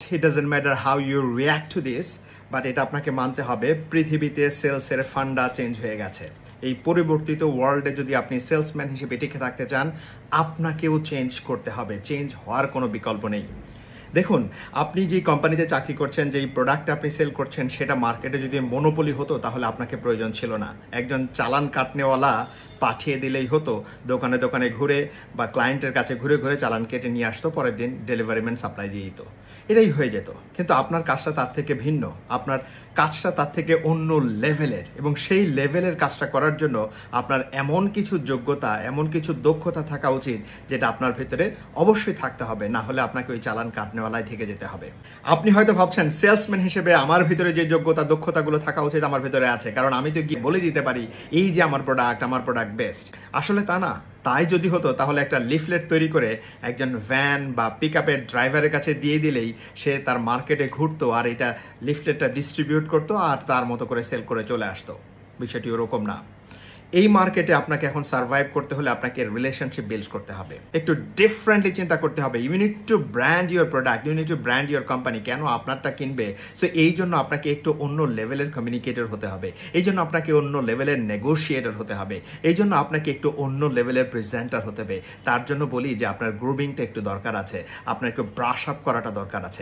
It doesn't matter how you react to this, but এটা আপনাকে মানতে হবে পৃথিবীতে সেলসের ফান্ডা চেঞ্জ হয়ে গেছে। এই পরিবর্তিত ওয়ার্ল্ডে যদি আপনি সেলসম্যান হিসেবে টিকে থাকতে চান, আপনাকেও চেঞ্জ করতে হবে। চেঞ্জ হওয়ার কোনো বিকল্প নেই। দেখুন, আপনি যে কোম্পানিতে চাকরি করছেন, যেই প্রোডাক্ট আপনি সেল করছেন, সেটা মার্কেটে যদি মনোপলি হতো তাহলে আপনাকে প্রয়োজন ছিল না। একজন চালান কাটনেওয়ালা পাঠিয়ে দিলেই হতো, দোকানে দোকানে ঘুরে বা ক্লায়েন্টের কাছে ঘুরে ঘুরে চালান কেটে নিয়ে আসতো, পরের দিন ডেলিভারি ম্যান সাপ্লাই দিয়ে দিত, এটাই হয়ে যেত। কিন্তু আপনার কাজটা তার থেকে ভিন্ন, আপনার কাজটা তার থেকে অন্য লেভেলের, এবং সেই লেভেলের কাজটা করার জন্য আপনার এমন কিছু যোগ্যতা, এমন কিছু দক্ষতা থাকা উচিত যেটা আপনার ভিতরে অবশ্যই থাকতে হবে, না হলে আপনাকে ওই চালান কাটনেওয়ালাই থেকে যেতে হবে। আপনি হয়তো ভাবছেন সেলসম্যান হিসেবে আমার ভিতরে যে যোগ্যতা দক্ষতাগুলো থাকা উচিত আমার ভিতরে আছে, কারণ আমি তো গিয়ে বলে দিতে পারি এই যে আমার প্রোডাক্ট বেস্ট। আসলে তা না। তাই যদি হতো তাহলে একটা লিফলেট তৈরি করে একজন ভ্যান বা পিকআপের ড্রাইভারের কাছে দিয়ে দিলেই সে তার মার্কেটে ঘুরতো আর এটা লিফলেটটা ডিস্ট্রিবিউট করতো আর তার মতো করে সেল করে চলে আসতো। বিষয়টি ওরকম না। এই মার্কেটে আপনাকে এখন সার্ভাইভ করতে হলে আপনাকে রিলেশনশিপ বিল্ড করতে হবে, একটু ডিফারেন্টলি চিন্তা করতে হবে। You need to brand your product, you need to brand your company. কেন আপনারটা কিনবে? সো এই জন্য আপনাকে একটু অন্য লেভেলের কমিউনিকেটর হতে হবে, এই জন্য আপনাকে অন্য লেভেলের নেগোশিয়েটর হতে হবে, এই জন্য আপনাকে একটু অন্য লেভেলের প্রেজেন্টার হতে হবে। তার জন্য বলি যে আপনার গ্রুমিংটা একটু দরকার আছে, আপনার একটু ব্রাশ আপ করাটা দরকার আছে।